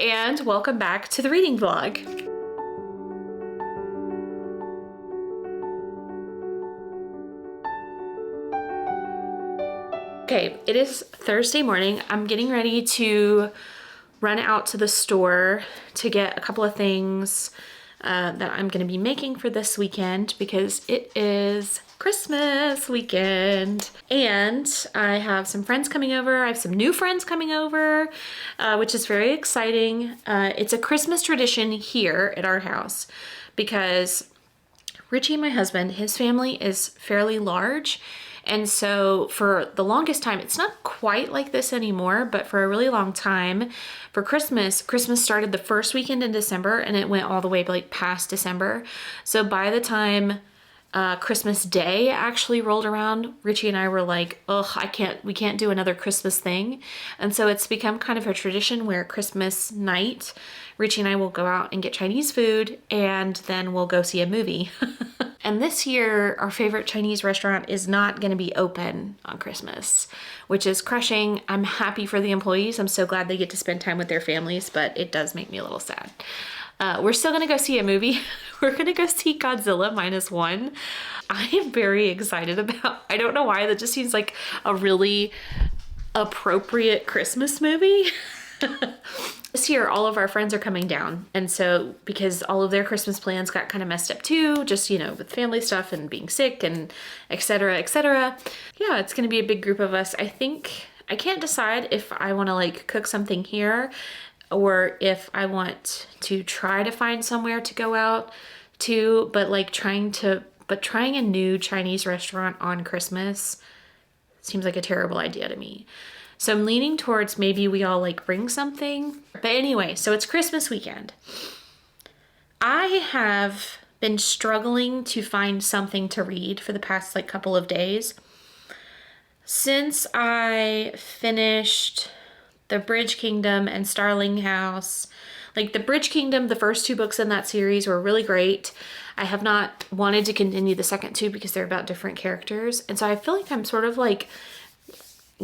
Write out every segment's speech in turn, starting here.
and welcome back to the reading vlog. Okay, it is Thursday morning. I'm getting ready to run out to the store to get a couple of things that I'm gonna be making for this weekend because it is Christmas weekend. And I have some friends coming over. I have some new friends coming over, which is very exciting. It's a Christmas tradition here at our house because Richie, my husband, his family is fairly large. And so for the longest time, it's not quite like this anymore, but for a really long time, for Christmas started the first weekend in December and it went all the way like past December. So by the time Christmas Day actually rolled around, Richie and I were like, ugh, we can't do another Christmas thing. And so it's become kind of a tradition where Christmas night, Richie and I will go out and get Chinese food and then we'll go see a movie. And this year, our favorite Chinese restaurant is not gonna be open on Christmas, which is crushing. I'm happy for the employees. I'm so glad they get to spend time with their families, but it does make me a little sad. We're still gonna go see a movie. We're gonna go see Godzilla -1. I am very excited about, I don't know why, that just seems like a really appropriate Christmas movie. This year, all of our friends are coming down. And so because all of their Christmas plans got kind of messed up too, just, you know, with family stuff and being sick and et cetera, et cetera. Yeah, it's gonna be a big group of us. I think, I can't decide if I wanna like cook something here or if I want to try to find somewhere to go out to, but like trying a new Chinese restaurant on Christmas seems like a terrible idea to me. So I'm leaning towards maybe we all like bring something. But anyway, so it's Christmas weekend. I have been struggling to find something to read for the past like couple of days. Since I finished The Bridge Kingdom and Starling House, like The Bridge Kingdom, the first two books in that series were really great. I have not wanted to continue the second two because they're about different characters. And so I feel like I'm sort of like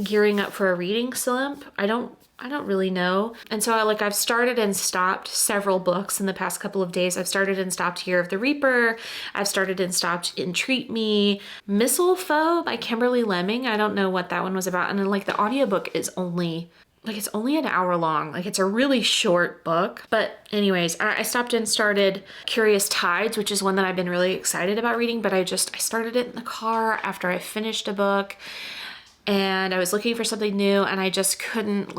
gearing up for a reading slump. I don't really know. And so I've started and stopped several books in the past couple of days. I've started and stopped Year of the Reaper. I've started and stopped Entreat Me. Mistletoe by Kimberly Lemming. I don't know what that one was about. And then like the audiobook is only an hour long. Like it's a really short book. But anyways, I stopped and started Curious Tides, which is one that I've been really excited about reading, but I started it in the car after I finished a book. And I was looking for something new and I just couldn't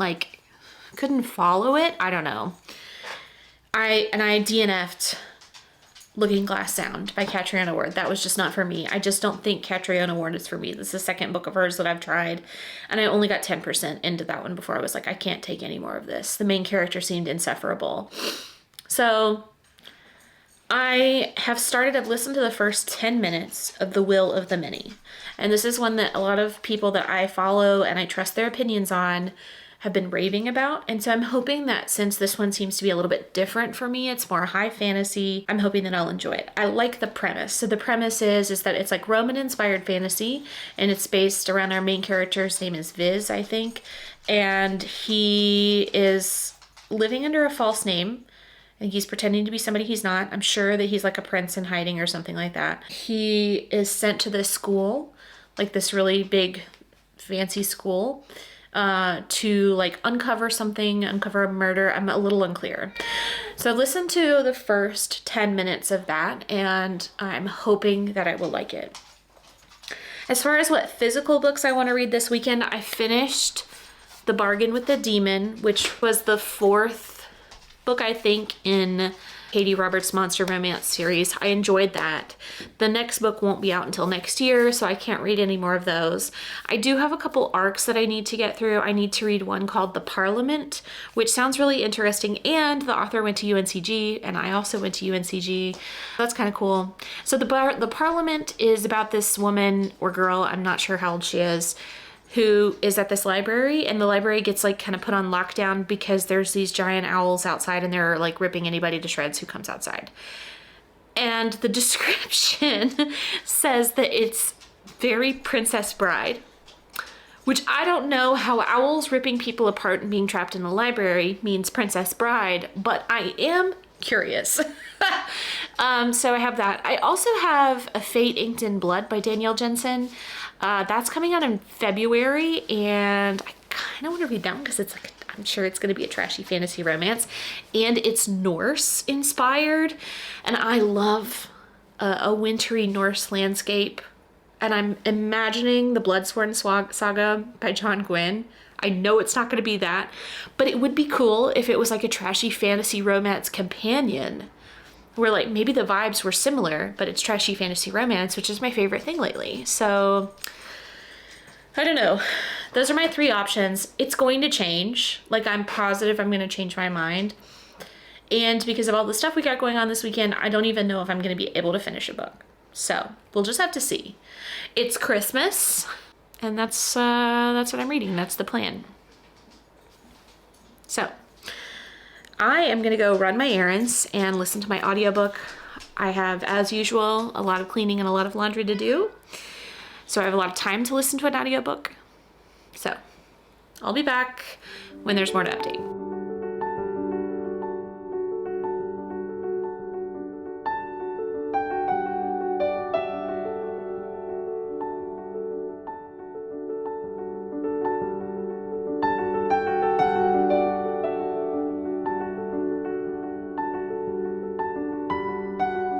follow it. I don't know. I DNF'd Looking Glass Sound by Catriona Ward. That was just not for me. I just don't think Catriona Ward is for me. This is the second book of hers that I've tried. And I only got 10% into that one before I was like, I can't take any more of this. The main character seemed insufferable. So I've listened to the first 10 minutes of The Will of the Many. And this is one that a lot of people that I follow and I trust their opinions on have been raving about. And so I'm hoping that since this one seems to be a little bit different for me, it's more high fantasy, I'm hoping that I'll enjoy it. I like the premise. So the premise is that it's like Roman inspired fantasy and it's based around our main character. His name is Viz, I think. And he is living under a false name. And he's pretending to be somebody he's not. I'm sure that he's like a prince in hiding or something like that. He is sent to this school, like this really big fancy school, to like uncover a murder. I'm a little unclear. So listen to the first 10 minutes of that and I'm hoping that I will like it. As far as what physical books I want to read this weekend, I finished The Bargain with the Demon, which was the fourth book, I think, in Katie Roberts' Monster Romance series. I enjoyed that. The next book won't be out until next year, so I can't read any more of those. I do have a couple arcs that I need to get through. I need to read one called The Parliament, which sounds really interesting, and the author went to UNCG, and I also went to UNCG. That's kind of cool. So the Parliament is about this woman or girl, I'm not sure how old she is, who is at this library, and the library gets like kind of put on lockdown because there's these giant owls outside and they're like ripping anybody to shreds who comes outside. And the description says that it's very Princess Bride, which I don't know how owls ripping people apart and being trapped in the library means Princess Bride, but I am curious. So I have that. I also have A Fate Inked in Blood by Danielle Jensen. That's coming out in February, and I kind of want to read that one because it's like, I'm sure it's going to be a trashy fantasy romance, and it's Norse inspired, and I love a wintry Norse landscape, and I'm imagining the Bloodsworn Saga by John Gwynne. I know it's not going to be that, but it would be cool if it was like a trashy fantasy romance companion where like maybe the vibes were similar, but it's trashy fantasy romance, which is my favorite thing lately. So I don't know. Those are my three options. It's going to change. Like, I'm positive I'm going to change my mind. And because of all the stuff we got going on this weekend, I don't even know if I'm going to be able to finish a book. So we'll just have to see. It's Christmas, and that's what I'm reading. That's the plan. So I am going to go run my errands and listen to my audiobook. I have, as usual, a lot of cleaning and a lot of laundry to do. So I have a lot of time to listen to an audiobook. So I'll be back when there's more to update.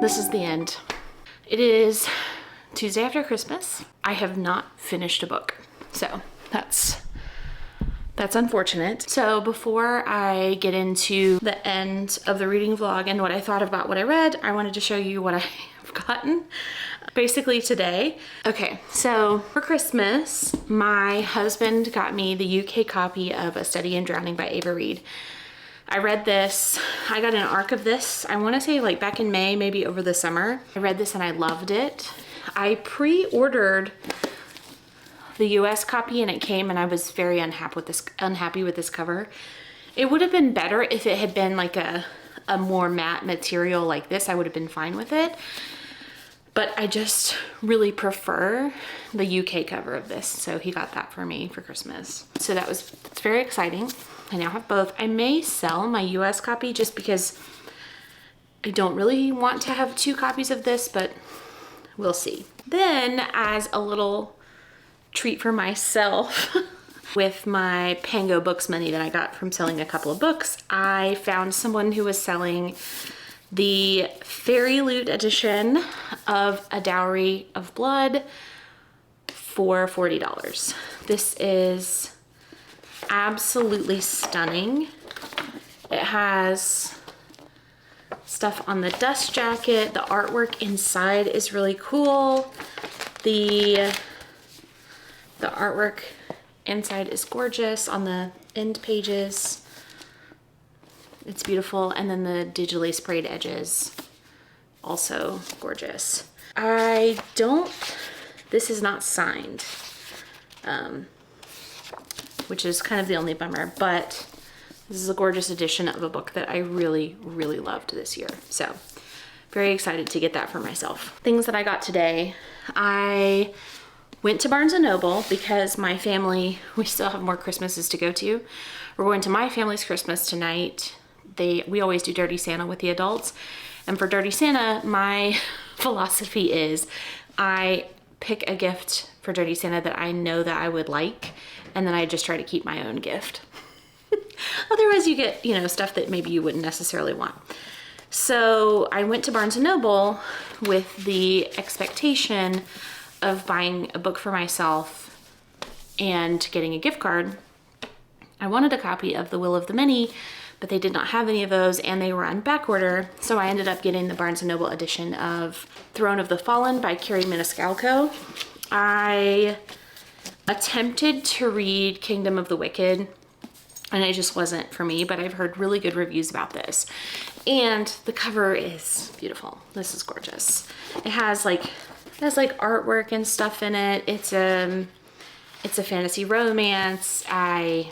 This is the end. It is Tuesday after Christmas. I have not finished a book, so that's unfortunate. So before I get into the end of the reading vlog and what I thought about what I read, I wanted to show you what I've gotten basically today. Okay, so for Christmas, my husband got me the UK copy of A Study in Drowning by Ava Reid. I read this, I got an arc of this, I wanna say like back in May, maybe over the summer. I read this and I loved it. I pre-ordered the US copy and it came and I was very unhappy with this cover. It would have been better if it had been like a more matte material like this. I would have been fine with it. But I just really prefer the UK cover of this. So he got that for me for Christmas. So it's very exciting. I now have both. I may sell my US copy just because I don't really want to have two copies of this, but we'll see. Then, as a little treat for myself, with my Pango Books money that I got from selling a couple of books, I found someone who was selling the Fairy Loot edition of A Dowry of Blood for $40. This is absolutely stunning. It has stuff on the dust jacket. The artwork inside is really cool. The artwork inside is gorgeous on the end pages. It's beautiful. And then the digitally sprayed edges, also gorgeous. This is not signed, which is kind of the only bummer, but this is a gorgeous edition of a book that I really, really loved this year. So very excited to get that for myself. Things that I got today. I went to Barnes & Noble because my family, we still have more Christmases to go to. We're going to my family's Christmas tonight. We always do Dirty Santa with the adults. And for Dirty Santa, my philosophy is I pick a gift for Dirty Santa that I know that I would like, and then I just try to keep my own gift. Otherwise you get, stuff that maybe you wouldn't necessarily want. So I went to Barnes & Noble with the expectation of buying a book for myself and getting a gift card. I wanted a copy of The Will of the Many, but they did not have any of those and they were on back order. So I ended up getting the Barnes & Noble edition of Throne of the Fallen by Carrie Maniscalco. I attempted to read Kingdom of the Wicked and it just wasn't for me, but I've heard really good reviews about this. And the cover is beautiful. This is gorgeous. It has like artwork and stuff in it. It's a fantasy romance. I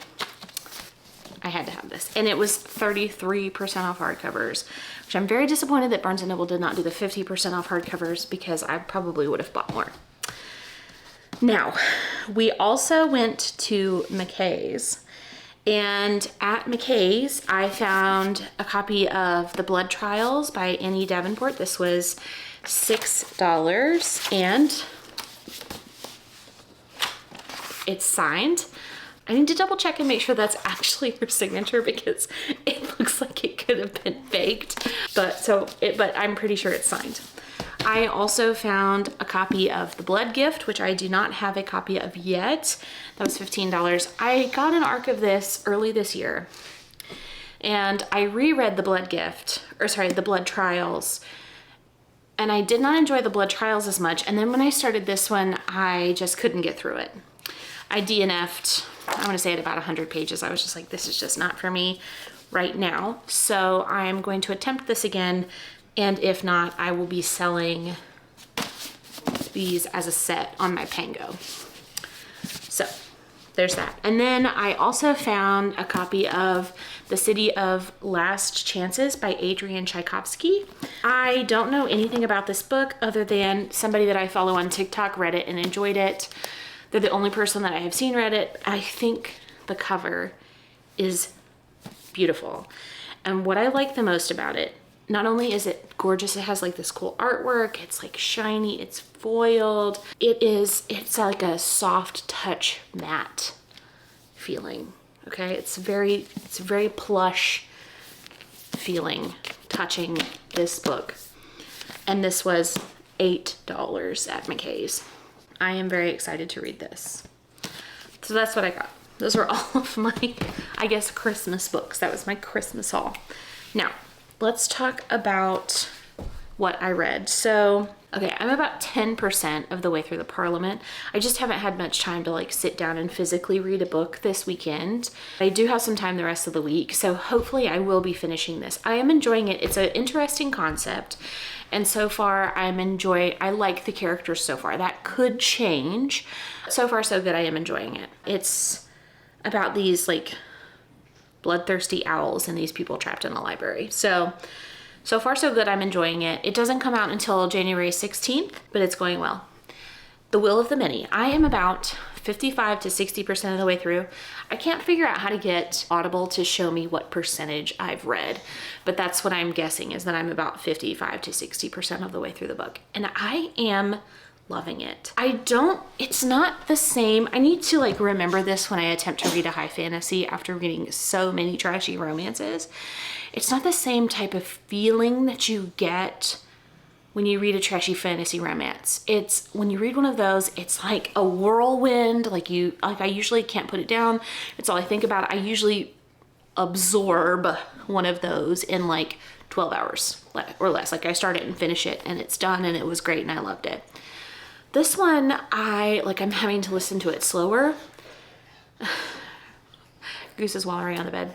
had to have this. And it was 33% off hardcovers, which I'm very disappointed that Barnes & Noble did not do the 50% off hardcovers because I probably would have bought more. Now, we also went to McKay's, and at McKay's, I found a copy of The Blood Trials by Annie Davenport. This was $6, and it's signed. I need to double check and make sure that's actually her signature because it looks like it could have been faked, but I'm pretty sure it's signed. I also found a copy of The Blood Gift, which I do not have a copy of yet. That was $15. I got an arc of this early this year, and I reread The Blood Gift, The Blood Trials, and I did not enjoy The Blood Trials as much. And then when I started this one, I just couldn't get through it. I DNF'd, I want to say at about 100 pages. I was just like, this is just not for me right now. So I'm going to attempt this again. And if not, I will be selling these as a set on my Pango. So there's that. And then I also found a copy of The City of Last Chances by Adrian Tchaikovsky. I don't know anything about this book other than somebody that I follow on TikTok read it and enjoyed it. They're the only person that I have seen read it. I think the cover is beautiful. And what I like the most about it, not only is it gorgeous, it has like this cool artwork, it's like shiny, it's foiled. It's like a soft touch matte feeling, okay? It's very plush feeling touching this book. And this was $8 at McKay's. I am very excited to read this. So that's what I got. Those are all of my, I guess, Christmas books. That was my Christmas haul. Now, let's talk about what I read. So, okay, I'm about 10% of the way through the Parliament. I just haven't had much time to like sit down and physically read a book this weekend. I do have some time the rest of the week, so hopefully I will be finishing this. I am enjoying it. It's an interesting concept. And so far I like the characters so far. That could change. So far so good, I am enjoying it. It's about these like bloodthirsty owls and these people trapped in a library. So far so good, I'm enjoying it. It doesn't come out until January 16th, but it's going well. The Will of the Many. I am about 55 to 60% of the way through. I can't figure out how to get Audible to show me what percentage I've read, but that's what I'm guessing is that I'm about 55 to 60% of the way through the book. And I am loving it. It's not the same. I need to like remember this when I attempt to read a high fantasy after reading so many trashy romances. It's not the same type of feeling that you get when you read a trashy fantasy romance. It's when you read one of those, it's like a whirlwind. I usually can't put it down. It's all I think about. I usually absorb one of those in like 12 hours or less. Like I start it and finish it and it's done and it was great and I loved it. This one, I'm having to listen to it slower. Goose is wallowing on the bed.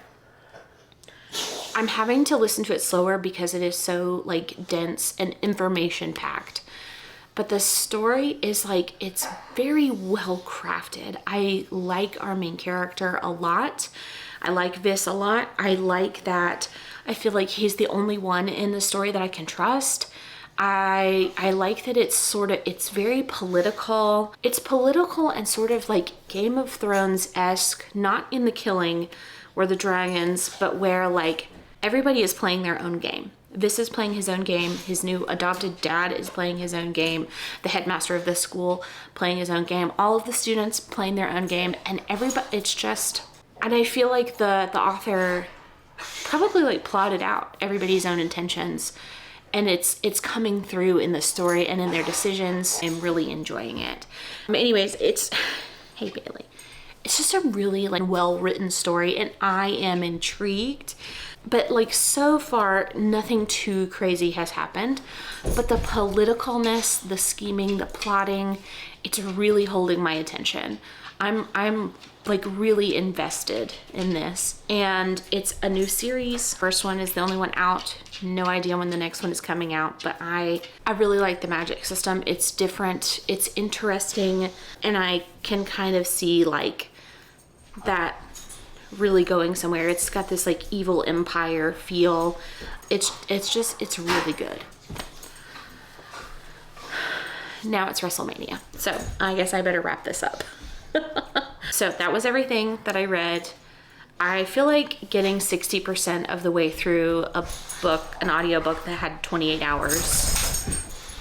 I'm having to listen to it slower because it is so like dense and information packed. But the story is like, it's very well crafted. I like our main character a lot. I like Vis a lot. I like that I feel like he's the only one in the story that I can trust. I like that it's very political. It's political and sort of like Game of Thrones-esque, not in the killing or the dragons, but where like everybody is playing their own game. Vis is playing his own game. His new adopted dad is playing his own game. The headmaster of the school playing his own game. All of the students playing their own game, and everybody. It's just, and I feel like the author probably like plotted out everybody's own intentions, and it's coming through in the story and in their decisions. I'm really enjoying it. Anyways, hey Bailey. It's just a really like well-written story, and I am intrigued. But like so far, nothing too crazy has happened. But the politicalness, the scheming, the plotting, it's really holding my attention. I'm like really invested in this. And it's a new series. First one is the only one out. No idea when the next one is coming out, but I really like the magic system. It's different, it's interesting, and I can kind of see like that really going somewhere. It's got this like evil empire feel. It's really good. now it's WrestleMania. So I guess I better wrap this up. So that was everything that I read. I feel like getting 60% of the way through a book, an audiobook that had 28 hours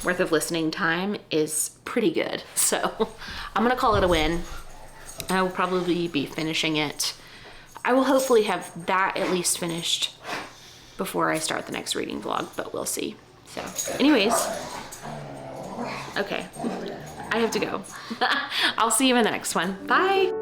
worth of listening time is pretty good. So I'm gonna call it a win. I will probably be finishing it. I will hopefully have that at least finished before I start the next reading vlog, but we'll see. So anyways, okay, I have to go. I'll see you in the next one. Bye.